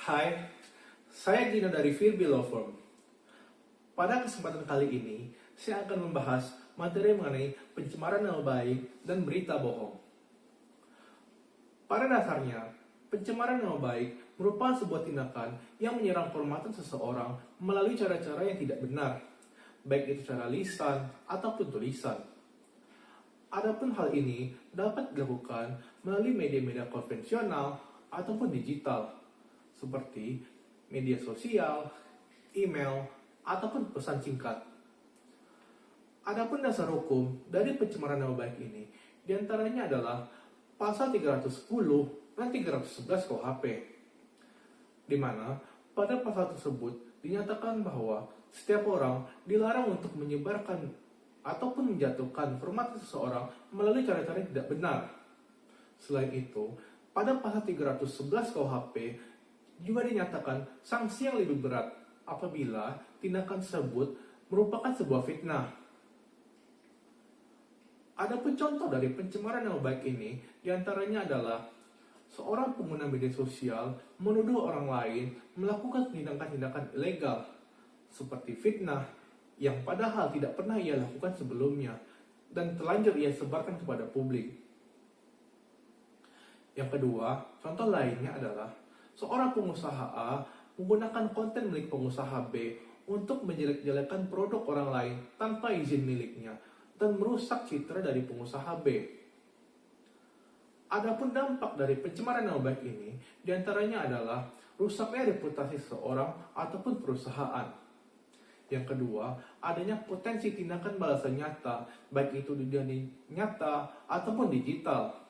Hai, saya Gina dari Firby Law Firm. Pada kesempatan kali ini, saya akan membahas materi mengenai pencemaran nama baik dan berita bohong. Pada dasarnya, pencemaran nama baik merupakan sebuah tindakan yang menyerang kehormatan seseorang melalui cara-cara yang tidak benar, baik itu secara lisan ataupun tulisan. Adapun hal ini dapat dilakukan melalui media-media konvensional ataupun digital, seperti media sosial, email, ataupun pesan singkat. Adapun dasar hukum dari pencemaran nama baik ini diantaranya adalah pasal 310 dan 311 KUHP, di mana pada pasal tersebut dinyatakan bahwa setiap orang dilarang untuk menyebarkan ataupun menjatuhkan hormat seseorang melalui cara-cara yang tidak benar. Selain itu, pada pasal 311 KUHP juga dinyatakan sanksi yang lebih berat apabila tindakan tersebut merupakan sebuah fitnah. Adapun contoh dari pencemaran nama baik ini diantaranya adalah seorang pengguna media sosial menuduh orang lain melakukan tindakan-tindakan ilegal seperti fitnah yang padahal tidak pernah ia lakukan sebelumnya dan telanjur ia sebarkan kepada publik. Yang kedua, contoh lainnya adalah seorang pengusaha A menggunakan konten milik pengusaha B untuk menjelek-jelekan produk orang lain tanpa izin miliknya dan merusak citra dari pengusaha B. Adapun dampak dari pencemaran nama baik ini diantaranya adalah rusaknya reputasi seseorang ataupun perusahaan. Yang kedua, adanya potensi tindakan balasan nyata, baik itu di dunia nyata ataupun digital.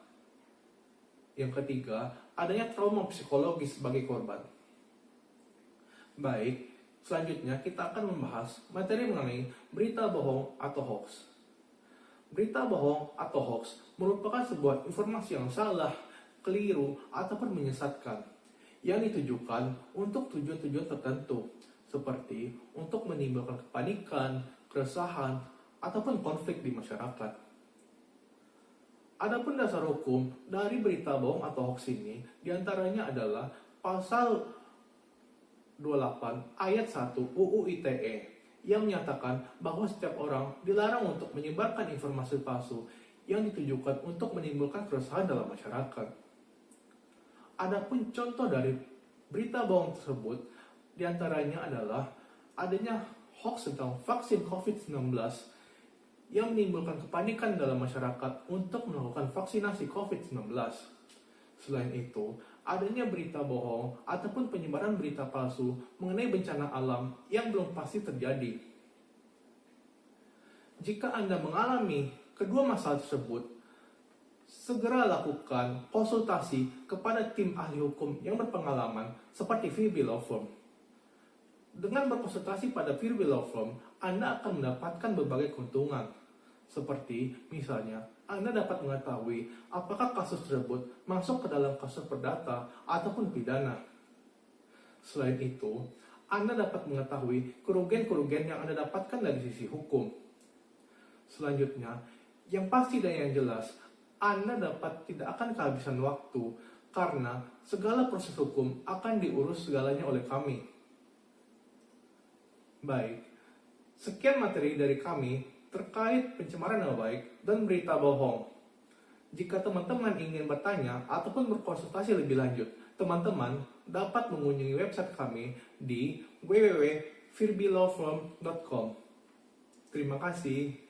Yang ketiga, adanya trauma psikologis bagi korban. Baik, selanjutnya kita akan membahas materi mengenai berita bohong atau hoax. Berita bohong atau hoax merupakan sebuah informasi yang salah, keliru, ataupun menyesatkan yang ditujukan untuk tujuan-tujuan tertentu, seperti untuk menimbulkan kepanikan, keresahan, ataupun konflik di masyarakat. Adapun dasar hukum dari berita bohong atau hoax ini diantaranya adalah pasal 28 ayat 1 UU ITE yang menyatakan bahwa setiap orang dilarang untuk menyebarkan informasi palsu yang ditujukan untuk menimbulkan keresahan dalam masyarakat. Adapun contoh dari berita bohong tersebut diantaranya adalah adanya hoax tentang vaksin COVID-19 yang menimbulkan kepanikan dalam masyarakat untuk melakukan vaksinasi COVID-19. Selain itu, adanya berita bohong ataupun penyebaran berita palsu mengenai bencana alam yang belum pasti terjadi. Jika Anda mengalami kedua masalah tersebut, segera lakukan konsultasi kepada tim ahli hukum yang berpengalaman seperti Firby Law Firm. Dengan berkonsultasi pada Firby Law Firm, Anda akan mendapatkan berbagai keuntungan, seperti misalnya Anda dapat mengetahui apakah kasus tersebut masuk ke dalam kasus perdata ataupun pidana. Selain itu, Anda dapat mengetahui kerugian-kerugian yang Anda dapatkan dari sisi hukum. Selanjutnya, yang pasti dan yang jelas, Anda tidak akan kehabisan waktu karena segala proses hukum akan diurus segalanya oleh kami. Baik, sekian materi dari kami terkait pencemaran nama baik dan berita bohong. Jika teman-teman ingin bertanya ataupun berkonsultasi lebih lanjut, teman-teman dapat mengunjungi website kami di www.firbylawfirm.com. Terima kasih.